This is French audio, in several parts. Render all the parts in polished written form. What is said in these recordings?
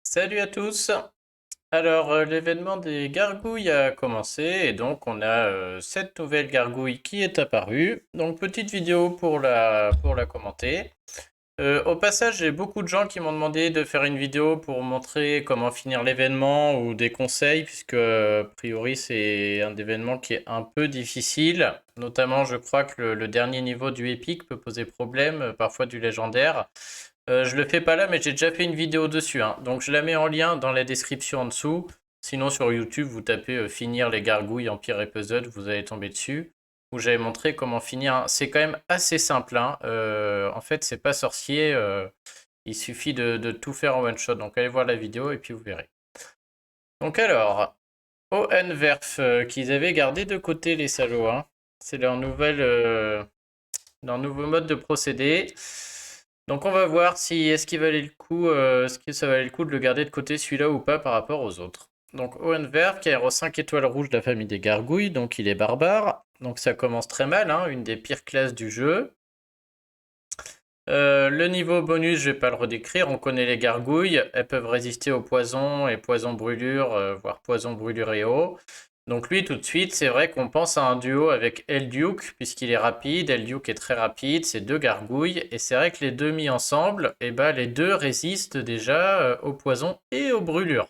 Salut à tous! Alors, l'événement des gargouilles a commencé et donc on a cette nouvelle gargouille qui est apparue. Donc, petite vidéo pour la commenter. Au passage, j'ai beaucoup de gens qui m'ont demandé de faire une vidéo pour montrer comment finir l'événement ou des conseils, puisque a priori c'est un événement qui est un peu difficile. Notamment, je crois que le dernier niveau du épique peut poser problème, parfois du légendaire. Je le fais pas là, mais j'ai déjà fait une vidéo dessus, hein. Donc je la mets en lien dans la description en dessous. Sinon sur YouTube, vous tapez finir les gargouilles Empire et Puzzle, vous allez tomber dessus. Où j'avais montré comment finir. C'est quand même assez simple, hein. En fait, c'est pas sorcier. Il suffit de tout faire en one shot. Donc allez voir la vidéo et puis vous verrez. Donc alors, Oenwerf, qu'ils avaient gardé de côté les salauds, hein. C'est leur nouveau mode de procédé. Donc on va voir si est-ce qu'il valait le coup, est-ce que ça valait le coup de le garder de côté celui-là ou pas par rapport aux autres. Donc Oenwerf, qui a héros 5 étoiles rouges de la famille des gargouilles, donc il est barbare. Donc ça commence très mal, hein, une des pires classes du jeu. Le niveau bonus, je vais pas le redécrire, on connaît les gargouilles, elles peuvent résister au poison et poison brûlure, voire poison brûlure et eau. Donc lui, tout de suite, c'est vrai qu'on pense à un duo avec Elduke, puisqu'il est rapide, Elduke est très rapide, c'est deux gargouilles, et c'est vrai que les deux mis ensemble, eh ben, les deux résistent déjà au poison et aux brûlures.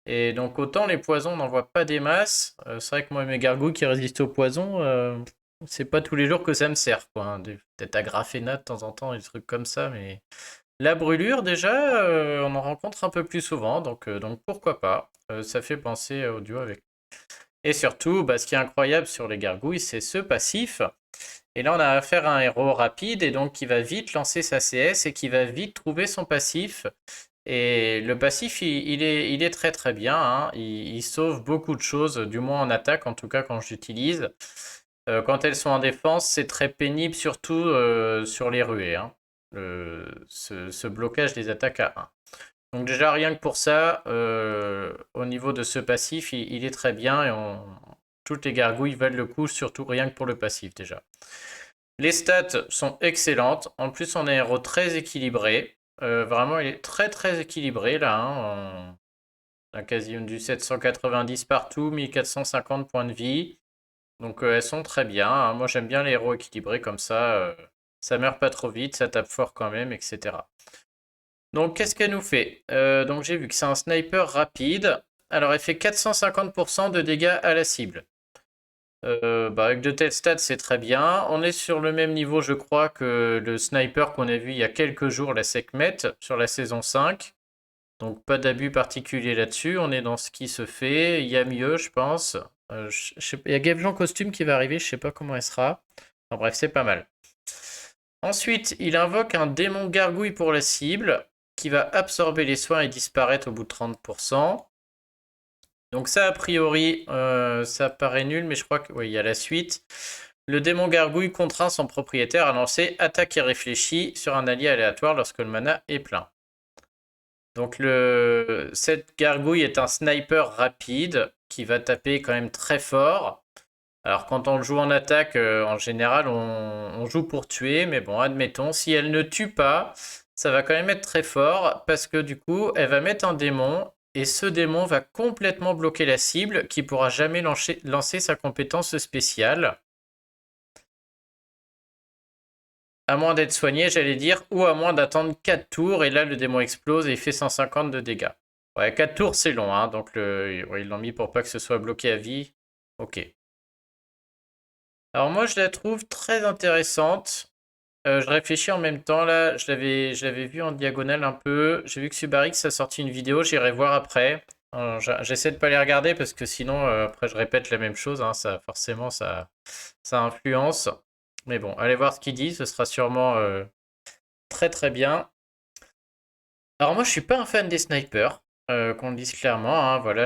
Et donc autant les poisons, on n'en voit pas des masses, c'est vrai que moi mes gargouilles qui résistent au poison, c'est pas tous les jours que ça me sert, quoi, hein. Peut-être agrafena de temps en temps, des trucs comme ça, mais la brûlure, déjà, on en rencontre un peu plus souvent, donc pourquoi pas. Ça fait penser au duo avec. Et surtout, bah, ce qui est incroyable sur les gargouilles, c'est ce passif. Et là, on a affaire à un héros rapide et donc qui va vite lancer sa CS et qui va vite trouver son passif. Et le passif, il est très très bien, hein. Il sauve beaucoup de choses, du moins en attaque, en tout cas quand j'utilise. Quand elles sont en défense, c'est très pénible, surtout sur les ruées, hein. Ce blocage des attaques à 1. Donc déjà, rien que pour ça, au niveau de ce passif, il est très bien et toutes les gargouilles valent le coup, surtout rien que pour le passif déjà. Les stats sont excellentes. En plus, on a un héros très équilibré. Vraiment, il est très très équilibré là, hein. On a quasi du 790 partout, 1450 points de vie. Donc elles sont très bien, hein. Moi, j'aime bien les héros équilibrés comme ça. Ça meurt pas trop vite, ça tape fort quand même, etc. Donc, qu'est-ce qu'elle nous fait? Donc, j'ai vu que c'est un sniper rapide. Alors, elle fait 450% de dégâts à la cible. Bah, avec de telles stats, c'est très bien. On est sur le même niveau, je crois, que le sniper qu'on a vu il y a quelques jours, la Sekhmet, sur la saison 5. Donc, pas d'abus particulier là-dessus. On est dans ce qui se fait. Il y a mieux, je pense. Il y a Gavjon Costume qui va arriver, je sais pas comment elle sera. Enfin, bref, c'est pas mal. Ensuite, il invoque un démon gargouille pour la cible, qui va absorber les soins et disparaître au bout de 30%. Donc ça, a priori, ça paraît nul, mais je crois que oui, il y a la suite. Le démon gargouille contraint son propriétaire à lancer attaque et réfléchie sur un allié aléatoire lorsque le mana est plein. Donc cette gargouille est un sniper rapide qui va taper quand même très fort. Alors quand on joue en attaque, en général, on joue pour tuer, mais bon, admettons, si elle ne tue pas, ça va quand même être très fort, parce que du coup, elle va mettre un démon, et ce démon va complètement bloquer la cible, qui pourra jamais lancer sa compétence spéciale. À moins d'être soigné, j'allais dire, ou à moins d'attendre 4 tours, et là le démon explose et il fait 150 de dégâts. Ouais, 4 tours c'est long, hein, donc ouais, ils l'ont mis pour pas que ce soit bloqué à vie. Ok. Alors moi je la trouve très intéressante. Je réfléchis en même temps là, je l'avais vu en diagonale un peu. J'ai vu que Subarix a sorti une vidéo, j'irai voir après. J'essaie de pas les regarder parce que sinon après je répète la même chose, hein, ça forcément ça influence. Mais bon, allez voir ce qu'il dit, ce sera sûrement très très bien. Alors moi je suis pas un fan des snipers, qu'on le dise clairement, hein, voilà,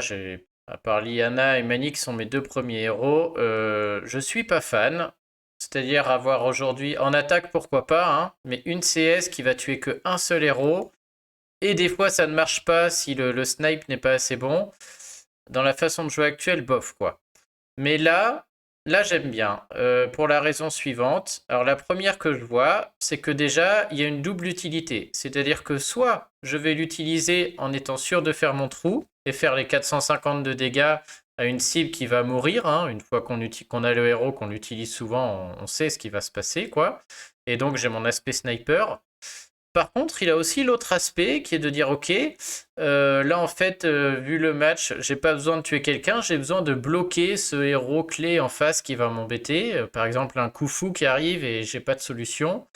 à part Liana et Manny qui sont mes deux premiers héros, je suis pas fan. C'est-à-dire avoir aujourd'hui en attaque pourquoi pas, hein, mais une CS qui va tuer que un seul héros, et des fois ça ne marche pas si le snipe n'est pas assez bon. Dans la façon de jouer actuelle, bof quoi. Mais là, Là, j'aime bien, pour la raison suivante. Alors, la première que je vois, c'est que déjà, il y a une double utilité. C'est-à-dire que soit je vais l'utiliser en étant sûr de faire mon trou et faire les 450 de dégâts à une cible qui va mourir, hein. Une fois qu'on a le héros, qu'on l'utilise souvent, on sait ce qui va se passer, quoi. Et donc, j'ai mon aspect sniper. Par contre, il a aussi l'autre aspect qui est de dire, ok, là en fait, vu le match, j'ai pas besoin de tuer quelqu'un, j'ai besoin de bloquer ce héros clé en face qui va m'embêter. Par exemple, un Khufu qui arrive et j'ai pas de solution.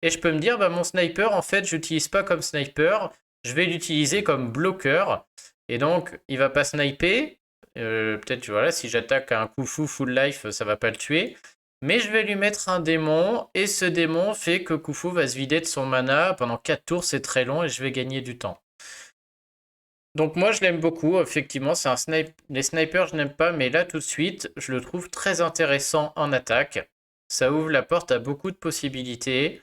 Et je peux me dire, bah, mon sniper, en fait, j'utilise pas comme sniper, je vais l'utiliser comme bloqueur. Et donc, il va pas sniper. Peut-être, voilà, si j'attaque un Khufu full life, ça va pas le tuer. Mais je vais lui mettre un démon, et ce démon fait que Khufu va se vider de son mana pendant 4 tours, c'est très long et je vais gagner du temps. Donc moi je l'aime beaucoup, effectivement, c'est un snipe. Les snipers je n'aime pas, mais là tout de suite, je le trouve très intéressant en attaque. Ça ouvre la porte à beaucoup de possibilités.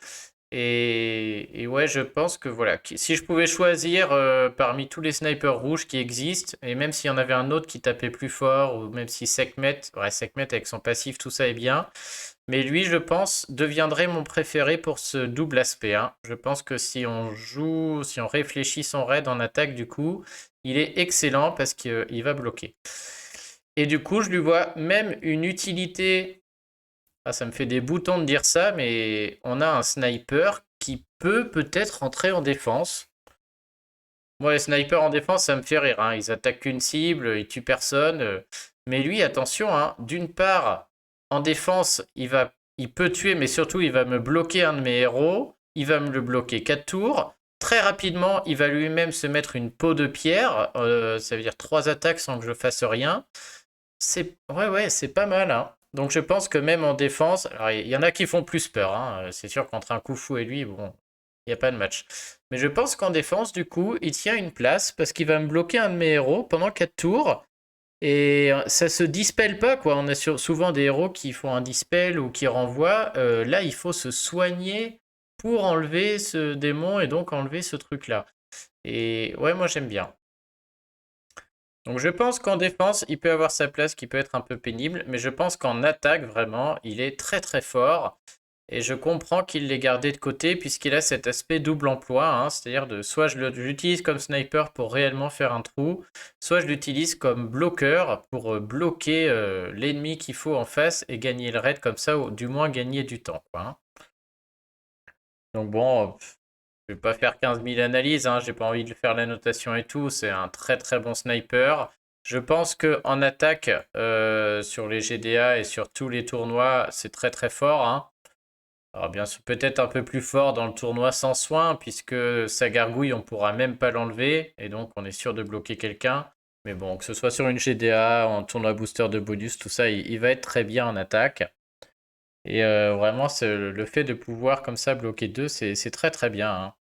Et ouais, je pense que voilà, si je pouvais choisir parmi tous les snipers rouges qui existent, et même s'il y en avait un autre qui tapait plus fort, ou même si Sekhmet, ouais, Sekhmet avec son passif, tout ça est bien, mais lui, je pense, deviendrait mon préféré pour ce double aspect, hein. Je pense que si on joue, si on réfléchit son raid en attaque, du coup, il est excellent parce qu'il va bloquer. Et du coup, je lui vois même une utilité. Ah, ça me fait des boutons de dire ça, mais on a un sniper qui peut peut-être entrer en défense. Moi, les snipers en défense, ça me fait rire, hein. Ils attaquent qu'une cible, ils tuent personne. Mais lui, attention, hein, d'une part, en défense, il peut tuer, mais surtout, il va me bloquer un de mes héros. Il va me le bloquer 4 tours. Très rapidement, il va lui-même se mettre une peau de pierre. Ça veut dire 3 attaques sans que je fasse rien. Ouais, ouais, c'est pas mal, hein. Donc je pense que même en défense, alors il y en a qui font plus peur, hein. C'est sûr qu'entre un Khufu et lui, bon, il n'y a pas de match. Mais je pense qu'en défense, du coup, il tient une place parce qu'il va me bloquer un de mes héros pendant 4 tours. Et ça se dispelle pas, quoi. On a souvent des héros qui font un dispel ou qui renvoient. Là, il faut se soigner pour enlever ce démon et donc enlever ce truc-là. Et ouais, moi j'aime bien. Donc je pense qu'en défense, il peut avoir sa place qui peut être un peu pénible, mais je pense qu'en attaque, vraiment, il est très très fort. Et je comprends qu'il l'ait gardé de côté puisqu'il a cet aspect double emploi, hein, c'est-à-dire de soit je l'utilise comme sniper pour réellement faire un trou, soit je l'utilise comme bloqueur pour bloquer l'ennemi qu'il faut en face et gagner le raid comme ça, ou du moins gagner du temps, quoi, hein. Donc bon, je vais pas faire 15 000 analyses, hein, j'ai pas envie de faire la notation et tout, c'est un très très bon sniper. Je pense que en attaque, sur les GDA et sur tous les tournois, c'est très très fort, hein. Alors bien sûr, peut-être un peu plus fort dans le tournoi sans soin, puisque sa gargouille, on pourra même pas l'enlever, et donc on est sûr de bloquer quelqu'un. Mais bon, que ce soit sur une GDA, en tournoi booster de bonus, tout ça, il va être très bien en attaque. Et vraiment, le fait de pouvoir comme ça bloquer deux, c'est très très bien, hein.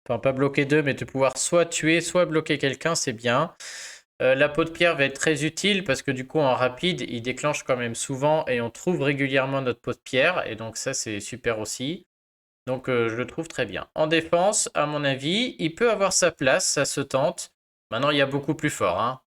Enfin, pas bloquer deux, mais de pouvoir soit tuer, soit bloquer quelqu'un, c'est bien. La peau de pierre va être très utile parce que du coup, en rapide, il déclenche quand même souvent et on trouve régulièrement notre peau de pierre. Et donc ça, c'est super aussi. Donc je le trouve très bien. En défense, à mon avis, il peut avoir sa place, ça se tente. Maintenant, il y a beaucoup plus fort, hein.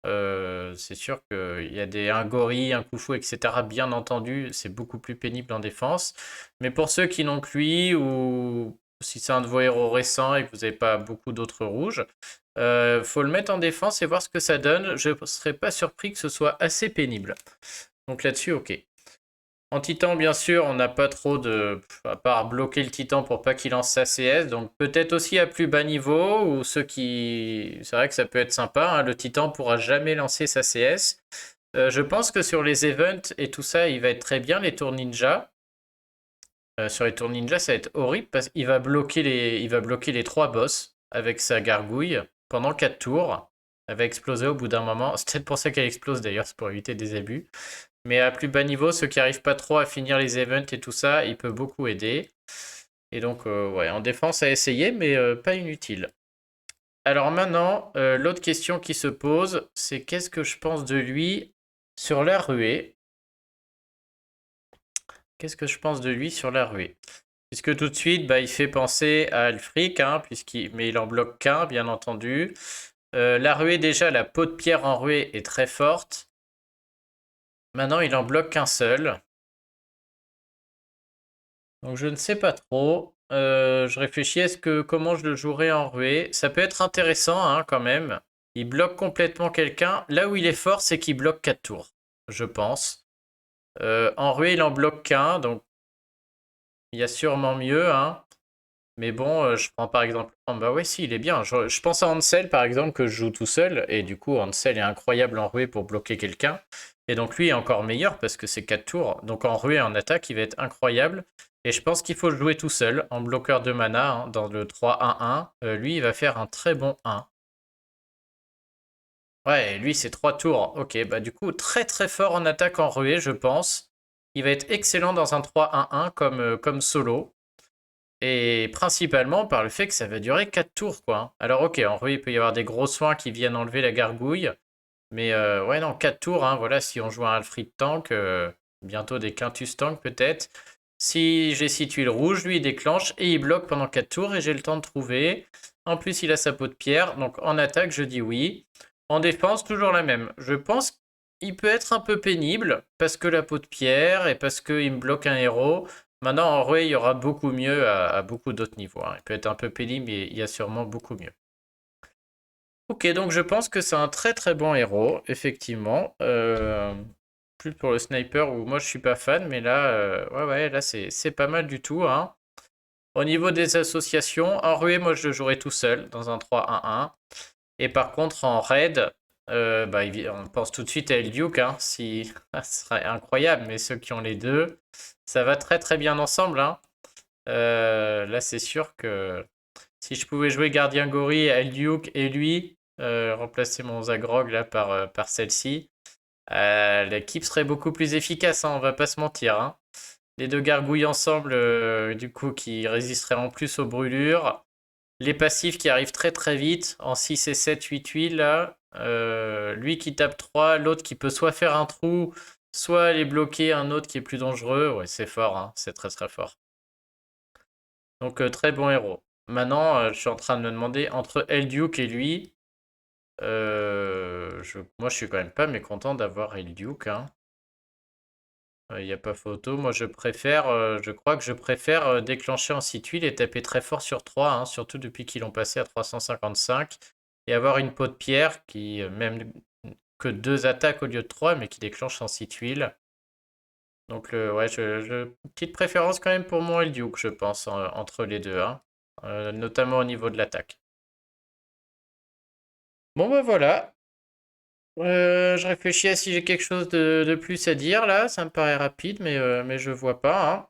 C'est sûr qu'il y a un gorille, un Khufu, etc. Bien entendu, c'est beaucoup plus pénible en défense. Mais pour ceux qui n'ont que lui, ou si c'est un de vos héros récents et que vous n'avez pas beaucoup d'autres rouges, faut le mettre en défense et voir ce que ça donne. Je ne serais pas surpris que ce soit assez pénible. Donc là-dessus, ok. En titan, bien sûr, on n'a pas trop de. À part bloquer le titan pour pas qu'il lance sa CS. Donc peut-être aussi à plus bas niveau, ou ceux qui. C'est vrai que ça peut être sympa, hein, le titan pourra jamais lancer sa CS. Je pense que sur les events et tout ça, il va être très bien, les tours ninja. Sur les tours ninja, ça va être horrible parce il va bloquer les 3 boss avec sa gargouille pendant 4 tours. Elle va exploser au bout d'un moment. C'est peut-être pour ça qu'elle explose d'ailleurs, c'est pour éviter des abus. Mais à plus bas niveau, ceux qui n'arrivent pas trop à finir les events et tout ça, il peut beaucoup aider. Et donc, ouais, en défense à essayer, mais pas inutile. Alors maintenant, l'autre question qui se pose, c'est qu'est-ce que je pense de lui sur la ruée? Qu'est-ce que je pense de lui sur la ruée? Puisque tout de suite, bah, il fait penser à Alfric, hein, mais il en bloque qu'un, bien entendu. La ruée, déjà, la peau de pierre en ruée est très forte. Maintenant, il en bloque qu'un seul. Donc je ne sais pas trop. Je réfléchis comment je le jouerais en ruée. Ça peut être intéressant hein, quand même. Il bloque complètement quelqu'un. Là où il est fort, c'est qu'il bloque 4 tours, je pense. En ruée, il en bloque qu'un, donc il y a sûrement mieux. Hein. Mais bon, je prends par exemple. Oh, bah ouais, si, il est bien. Je pense à Ansel par exemple, que je joue tout seul. Et du coup, Ansel est incroyable en ruée pour bloquer quelqu'un. Et donc lui est encore meilleur parce que c'est 4 tours. Donc en ruée, en attaque, il va être incroyable. Et je pense qu'il faut le jouer tout seul, en bloqueur de mana, hein, dans le 3-1-1. Lui, il va faire un très bon 1. Ouais, lui, c'est 3 tours. Ok, bah du coup, très très fort en attaque en ruée, je pense. Il va être excellent dans un 3-1-1 comme solo. Et principalement par le fait que ça va durer 4 tours, quoi. Alors ok, en ruée, il peut y avoir des gros soins qui viennent enlever la gargouille. Mais ouais, non, 4 tours, hein, voilà, si on joue un Alfred Tank, bientôt des Quintus Tank peut-être. Si j'ai situé le rouge, lui il déclenche et il bloque pendant 4 tours et j'ai le temps de trouver. En plus, il a sa peau de pierre, donc en attaque, je dis oui. En défense, toujours la même. Je pense qu'il peut être un peu pénible parce que la peau de pierre et parce qu'il me bloque un héros. Maintenant, en vrai, il y aura beaucoup mieux à beaucoup d'autres niveaux. Hein. Il peut être un peu pénible, mais il y a sûrement beaucoup mieux. Ok, donc je pense que c'est un très très bon héros, effectivement. Plus pour le sniper où moi je suis pas fan, mais là, ouais, là c'est pas mal du tout. Hein. Au niveau des associations, en ruée, moi je le jouerais tout seul dans un 3-1-1. Et par contre, en raid, bah, on pense tout de suite à Elduke, hein, si... ah, ce serait incroyable, mais ceux qui ont les deux, ça va très très bien ensemble. Hein. Là, c'est sûr que si je pouvais jouer Gardien Gorille, Elduke et lui, remplacer mon Zagrog là par celle-ci, l'équipe serait beaucoup plus efficace, hein, on va pas se mentir. Hein. Les deux gargouilles ensemble, du coup, qui résisteraient en plus aux brûlures. Les passifs qui arrivent très très vite, en 6 et 7, 8 8 là. Lui qui tape 3, l'autre qui peut soit faire un trou, soit aller bloquer un autre qui est plus dangereux. Ouais, c'est fort, hein, c'est très très fort. Donc très bon héros. Maintenant, je suis en train de me demander, entre Elduke et lui, moi je suis quand même pas mécontent d'avoir Elduke. Hein. Il n'y a pas photo. Moi, je crois que je préfère déclencher en site huile et taper très fort sur 3, hein, surtout depuis qu'ils l'ont passé à 355. Et avoir une peau de pierre qui, même que 2 attaques au lieu de 3, mais qui déclenche en site huile. Donc, ouais, petite préférence quand même pour mon Elduke, je pense, entre les deux, hein, notamment au niveau de l'attaque. Bon, bah voilà. Je réfléchis à si j'ai quelque chose de plus à dire là, ça me paraît rapide, mais je vois pas. Hein.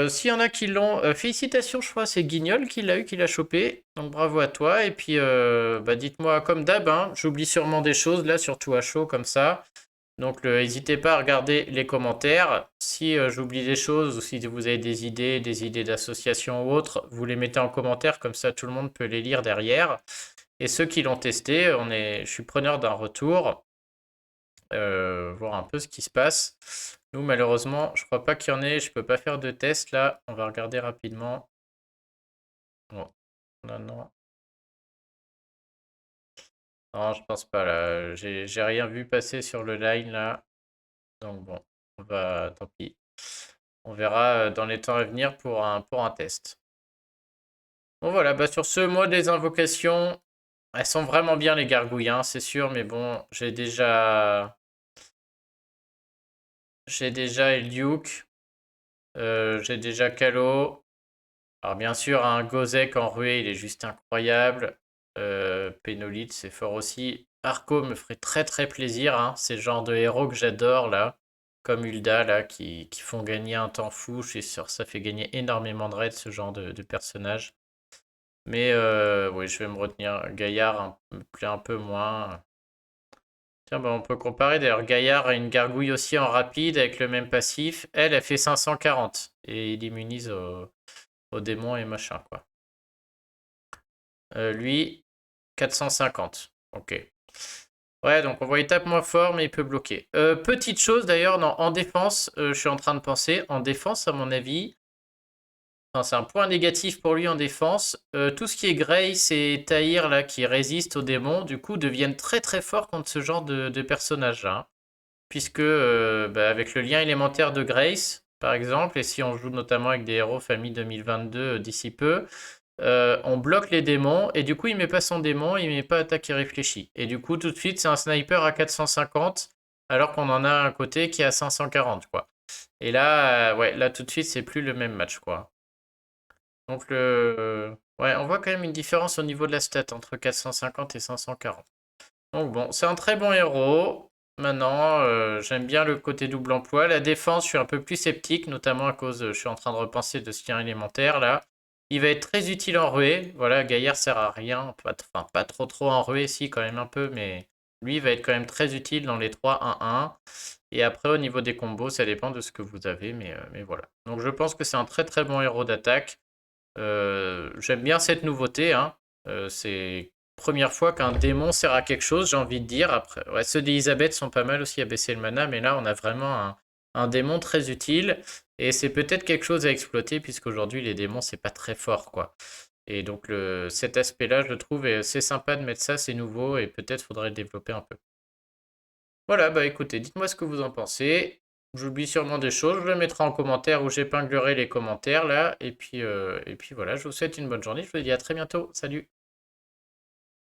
S'il y en a qui l'ont, félicitations, je crois, c'est Guignol qui l'a eu, qui l'a chopé. Donc bravo à toi. Et puis bah, dites-moi comme d'hab, hein, j'oublie sûrement des choses là, surtout à chaud comme ça. Donc n'hésitez pas à regarder les commentaires. Si j'oublie des choses ou si vous avez des idées d'association ou autres, vous les mettez en commentaire, comme ça tout le monde peut les lire derrière. Et ceux qui l'ont testé, je suis preneur d'un retour, voir un peu ce qui se passe. Nous, malheureusement, je crois pas qu'il y en ait. Je peux pas faire de test là. On va regarder rapidement. Bon, non, non. Non, je pense pas là. J'ai rien vu passer sur le line là. Donc bon, tant pis. On verra dans les temps à venir pour un test. Bon voilà, bah sur ce, moi des invocations, elles sont vraiment bien les gargouilles, hein, c'est sûr, mais bon, j'ai déjà Elduke, j'ai déjà Kalo. Alors bien sûr, un Gozek en ruée, il est juste incroyable. Pénolite, c'est fort aussi. Arco me ferait très très plaisir, hein. C'est le genre de héros que j'adore là. Comme Ulda là, qui font gagner un temps fou. Je suis sûr ça fait gagner énormément de raids ce genre de personnage. Mais oui, je vais me retenir. Gaillard me plaît un peu moins. Tiens, bah, on peut comparer. D'ailleurs, Gaillard a une gargouille aussi en rapide avec le même passif. Elle fait 540 et il immunise aux démons et machin, quoi. Lui, 450. Ok. Ouais, donc on voit il tape moins fort, mais il peut bloquer. Petite chose d'ailleurs, non, en défense, je suis en train de penser, en défense, à mon avis, enfin, c'est un point négatif pour lui en défense. Tout ce qui est Grace et Tahir là, qui résistent aux démons, du coup, deviennent très très forts contre ce genre de personnage-là. Hein. puisque bah, avec le lien élémentaire de Grace, par exemple, et si on joue notamment avec des héros famille 2022 d'ici peu, on bloque les démons, et du coup il met pas son démon, il met pas attaque irréfléchie. Et du coup tout de suite c'est un sniper à 450, alors qu'on en a un côté qui est à 540, quoi. Et là, ouais, là tout de suite c'est plus le même match, quoi. Donc ouais, on voit quand même une différence au niveau de la stat entre 450 et 540. Donc bon, c'est un très bon héros. Maintenant, j'aime bien le côté double emploi. La défense, je suis un peu plus sceptique, notamment à cause, je suis en train de repenser de ce lien élémentaire là. Il va être très utile en ruée. Voilà, Gaillard sert à rien. Enfin, pas trop en ruée, si, quand même un peu, mais lui, il va être quand même très utile dans les 3-1-1. Et après, au niveau des combos, ça dépend de ce que vous avez, mais voilà. Donc je pense que c'est un très très bon héros d'attaque. J'aime bien cette nouveauté, hein. C'est première fois qu'un démon sert à quelque chose, j'ai envie de dire. Après, ouais, ceux d'Elisabeth sont pas mal aussi à baisser le mana, mais là, on a vraiment un démon très utile. Et c'est peut-être quelque chose à exploiter, puisqu'aujourd'hui, les démons, c'est pas très fort, quoi. Et donc, cet aspect-là, je le trouve, c'est sympa de mettre ça, c'est nouveau, et peut-être faudrait le développer un peu. Voilà, bah écoutez, dites-moi ce que vous en pensez. J'oublie sûrement des choses, je le mettrai en commentaire ou j'épinglerai les commentaires là. Et puis voilà, je vous souhaite une bonne journée. Je vous dis à très bientôt. Salut!